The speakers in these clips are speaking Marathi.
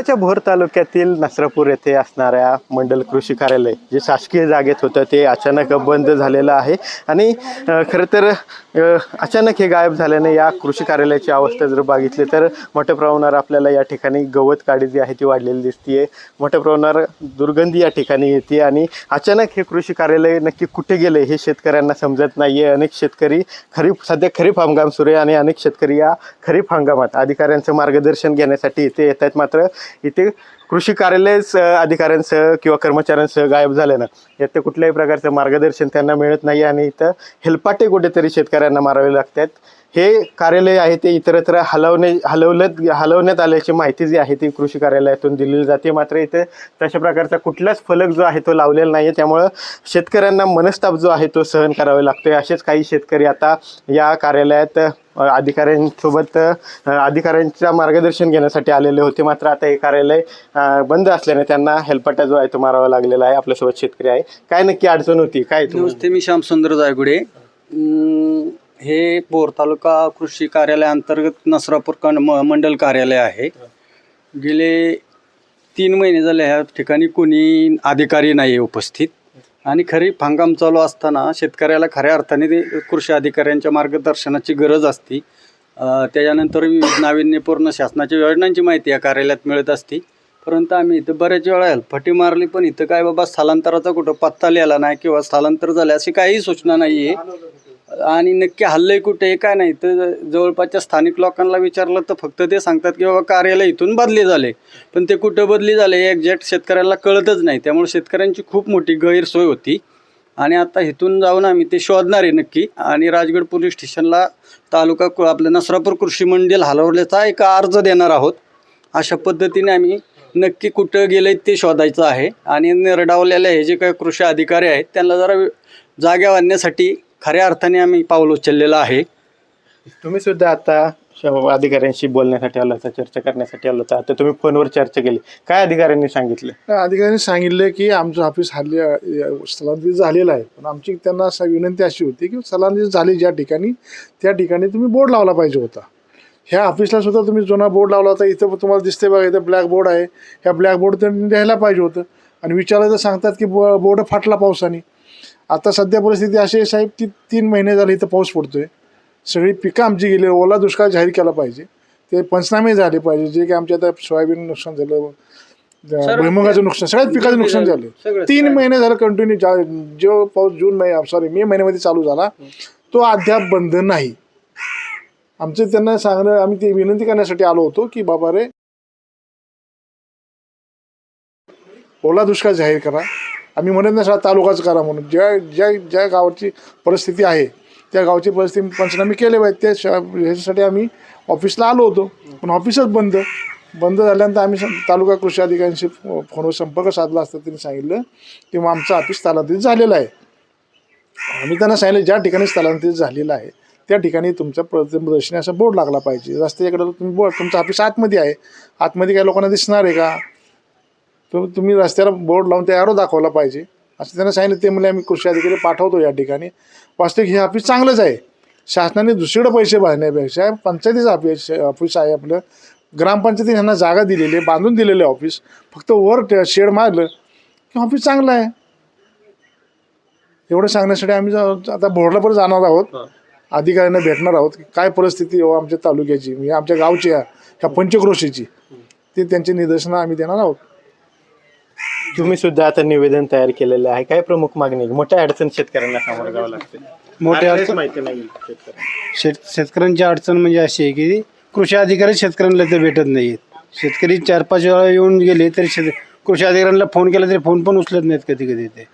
बुलढाण्याच्या भोर तालुक्यातील नसरापूर येथे असणाऱ्या मंडल कृषी कार्यालय जे शासकीय जागेत होतं ते अचानक बंद झालेलं आहे आणि खरं तर अचानक हे गायब झाल्याने या कृषी कार्यालयाची अवस्था जर बघितली तर मोठ्या प्रमाणावर आपल्याला या ठिकाणी गवत काडी जी आहे ती वाढलेली दिसते, मोठ्या प्रमाणावर दुर्गंधी या ठिकाणी येते आणि अचानक हे कृषी कार्यालय नक्की कुठे गेले हे शेतकऱ्यांना समजत नाही आहे। अनेक शेतकरी सध्या खरीप हंगाम सुरू आहे आणि अनेक शेतकरी या खरीप हंगामात अधिकाऱ्यांचं मार्गदर्शन घेण्यासाठी इथे येत आहेत, मात्र इथे कृषी कार्यालयच अधिकाऱ्यांसह किंवा कर्मचाऱ्यांसह गायब झाल्यानं यात कुठल्याही प्रकारचं मार्गदर्शन त्यांना मिळत नाही आणि इथं हेलपाटे कुठेतरी शेतकऱ्यांना मारावे लागतात। हे कार्यालय आहे ते इतरत्र हलवण्यात आल्याची माहिती जी आहे ती कृषी कार्यालयातून दिली जाते, मात्र इथे तशा प्रकारचा कुठलाच फलक जो आहे तो लावलेला नाही आहे, त्यामुळं शेतकऱ्यांना मनस्ताप जो आहे तो सहन करावा लागतोय। असेच काही शेतकरी आता या कार्यालयात अधिकाऱ्यांसोबत अधिकाऱ्यांचं मार्गदर्शन घेण्यासाठी आलेले होते, मात्र आता हे कार्यालय बंद असल्याने त्यांना हेलपाटा जो आहे तो मारावा लागलेला आहे। आपल्यासोबत शेतकरी आहे, काय नक्की अडचण होती काय? नमस्ते, मी श्यामसुंदर जायगुडे। हे भोर तालुका कृषी कार्यालय अंतर्गत नसरापूर मंडल कार्यालय आहे। गेले 3 महिने झाले ह्या ठिकाणी कोणी अधिकारी नाही उपस्थित आणि खरीप हंगाम चालू असताना शेतकऱ्याला खऱ्या अर्थाने कृषी अधिकाऱ्यांच्या मार्गदर्शनाची गरज असते। त्याच्यानंतर नाविन्यपूर्ण शासनाच्या योजनांची माहिती या कार्यालयात मिळत असते, परंतु आम्ही इथं बऱ्याच वेळा हेलपाटी मारली पण इथं काय बाबा स्थलांतराचा कुठं पत्ता लिहिला नाही किंवा स्थलांतर झाले अशी काही सूचना नाही आहे आणि नक्की हल्लंय कुठे हे काय नाही। तर जवळपासच्या स्थानिक लोकांना विचारलं तर फक्त ते सांगतात की बाबा कार्यालय इथून बदली झाले, पण ते कुठं बदली झाले एक्झॅक्ट शेतकऱ्याला कळतच नाही, त्यामुळे शेतकऱ्यांची खूप मोठी गैरसोय होती आणि आता इथून जाऊन आम्ही ते शोधणार आहे नक्की आणि राजगड पोलीस स्टेशनला तालुका आपलं नसरापूर कृषी मंडल हलवल्याचा एक अर्ज देणार आहोत। अशा पद्धतीने आम्ही नक्की कुठं गेले ते शोधायचं आहे आणि निरडावलेले हे जे काही कृषी अधिकारी आहेत त्यांना जरा जाग्यावर आणण्यासाठी खऱ्या अर्थाने आम्ही पाऊल उचललेलं आहे। तुम्ही सुद्धा आता अधिकाऱ्यांशी बोलण्यासाठी आला होता, चर्चा करण्यासाठी आला होता, आता तुम्ही फोनवर चर्चा केली, काय अधिकाऱ्यांनी सांगितलं? अधिकाऱ्यांनी सांगितलं की आमचं ऑफिस स्थलांतरित झालेलं आहे, पण आमची त्यांना विनंती अशी होती की स्थलांतरित झाली ज्या ठिकाणी त्या ठिकाणी तुम्ही बोर्ड लावला पाहिजे होता। ह्या ऑफिसला सुद्धा तुम्ही जुना बोर्ड लावला होता, इथं तुम्हाला दिसते बघा इथं ब्लॅक बोर्ड आहे, ह्या ब्लॅक बोर्ड त्यांनी द्यायला पाहिजे होतं आणि विचारलं तर सांगतात की बोर्ड फाटला पावसाने। आता सध्या परिस्थिती अशी आहे साहेब की 3 महिने झाले इथं पाऊस पडतोय, सगळी पिकं आमची गेली, ओला दुष्काळ जाहीर केला पाहिजे, ते पंचनामे झाले पाहिजे, जे की आमच्या आता सोयाबीन नुकसान झालं, भुईमुगाचं नुकसान, सगळ्याच पिकाचं नुकसान झालं। 3 महिने झालं कंटिन्यू जो पाऊस मे महिन्यामध्ये चालू झाला तो अद्याप बंद नाही। आमचं त्यांना सांगणं, आम्ही ते विनंती करण्यासाठी आलो होतो की बाबा रे ओला दुष्काळ जाहीर करा, आम्ही म्हणत नाही तालुकाच करा म्हणून, ज्या गावाची परिस्थिती आहे त्या गावची परिस्थिती पंचनामे केले पाहिजे ह्याच्यासाठी आम्ही ऑफिसला आलो होतो, पण ऑफिसच बंद झाल्यानंतर आम्ही तालुका कृषी अधिकाऱ्यांशी फोनवर संपर्क साधला असता त्यांनी सांगितलं की मग आमचं ऑफिस स्थलांतरित झालेलं आहे। आम्ही त्यांना सांगितलं ज्या ठिकाणी स्थलांतरित झालेलं आहे त्या ठिकाणी तुमचा प्रदर्शनी असा बोर्ड लागला पाहिजे, रस्त्याकडे तुम्ही बोर्ड, तुमचं ऑफिस आतमध्ये आहे, आतमध्ये काही लोकांना दिसणार आहे का, तुम्ही रस्त्याला बोर्ड लावून त्या ॲरो दाखवला पाहिजे असं त्यांना सांगितलं। ते म्हणजे आम्ही कृषी अधिकारी पाठवतो या ठिकाणी। वास्तविक हे ऑफिस चांगलंच आहे, शासनाने दुसरीकडे पैसे भरण्यापेक्षा पंचायतीचं ऑफिस आहे आपलं, ग्रामपंचायतीने ह्यांना जागा दिलेली आहे, बांधून दिलेलं आहे ऑफिस, फक्त वर शेड मारलं की ऑफिस चांगलं आहे। एवढं सांगण्यासाठी आम्ही आता भोरला पण जाणार आहोत, अधिकाऱ्यांना भेटणार आहोत की काय परिस्थिती हो आमच्या तालुक्याची, म्हणजे आमच्या गावची ह्या पंचक्रोशीची, ते त्यांचे निदर्शनं आम्ही देणार आहोत। तुम्ही सुद्धा आता निवेदन तयार केलेलं आहे, काय प्रमुख मागणी? मोठ्या अडचण शेतकऱ्यांना सामोरं जावं लागते, मोठ्या अडचण माहिती नाही शेतकऱ्यांची अडचण म्हणजे अशी आहे की कृषी अधिकारी शेतकऱ्यांना तर भेटत नाहीत। शेतकरी 4-5 वेळा येऊन गेले तरी कृषी अधिकाऱ्यांना फोन केला तरी फोन पण उचलत नाहीत कधी कधी। ते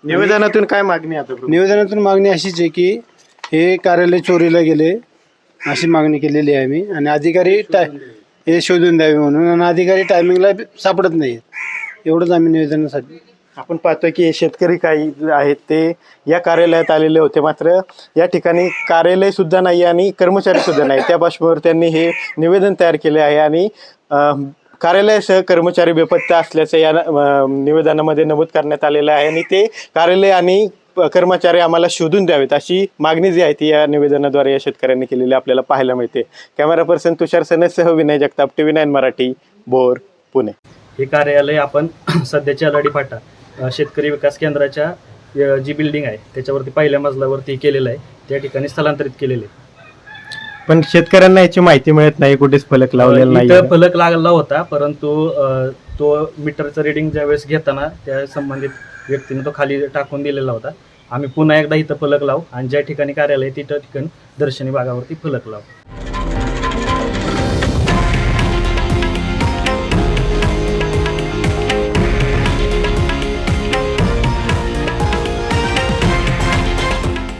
निवेदनातून काय मागणी? आता निवेदनातून मागणी अशीच आहे की हे कार्यालय चोरीला गेले अशी मागणी केलेली आहे आम्ही, आणि अधिकारी हे शोधून द्यावे म्हणून, आणि अधिकारी टायमिंगला सापडत नाहीत, एवढंच आम्ही निवेदनासाठी। आपण पाहतोय की शेतकरी काही आहेत ते या कार्यालयात आलेले होते, मात्र या ठिकाणी कार्यालय सुद्धा नाही आणि कर्मचारी सुद्धा नाही, त्या पार्श्वभूमीवर त्यांनी हे निवेदन तयार केले आहे आणि कार्यालयासह कर्मचारी बेपत्ता असल्याचं या निवेदनामध्ये नमूद करण्यात आलेलं आहे आणि ते कार्यालय आणि कर्मचारी आम्हाला शोधून द्यावेत अशी मागणी जी आहे ती या निवेदनाद्वारे या शेतकऱ्यांनी केलेली आपल्याला पाहायला मिळते। कॅमेरा पर्सन तुषार सनेसह विनय जगताप, TV9 मराठी, भोर। पुणे. हे कार्यालय आपण सध्याच्या लढीपाटा शेतकरी विकास केंद्राच्या जी बिल्डिंग आहे त्याच्यावरती पहिल्या मजल्यावरती केलेलं आहे, त्या ठिकाणी स्थलांतरित केलेलं आहे. पण शेतकऱ्यांना याची माहिती मिळत नाही, कुठेच फलक लावलेला नाही. इथं फलक लागला होता, परंतु तो मीटरचं रिडिंग ज्यावेळेस घेताना त्या संबंधित व्यक्तीने तो खाली टाकून दिलेला होता. आम्ही पुन्हा एकदा इथं फलक लावू आणि ज्या ठिकाणी कार्यालय आहे तिथं ठिकाणी दर्शनी भागावरती फलक लावू.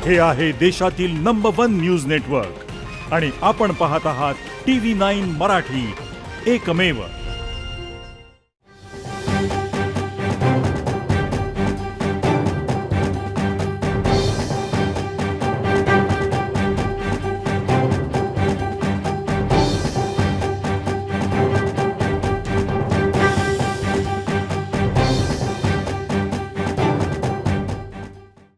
हे आहे देशातील नंबर 1 न्यूज नेटवर्क आणि आपण पाहत आहात TV9 मराठी, एकमेव.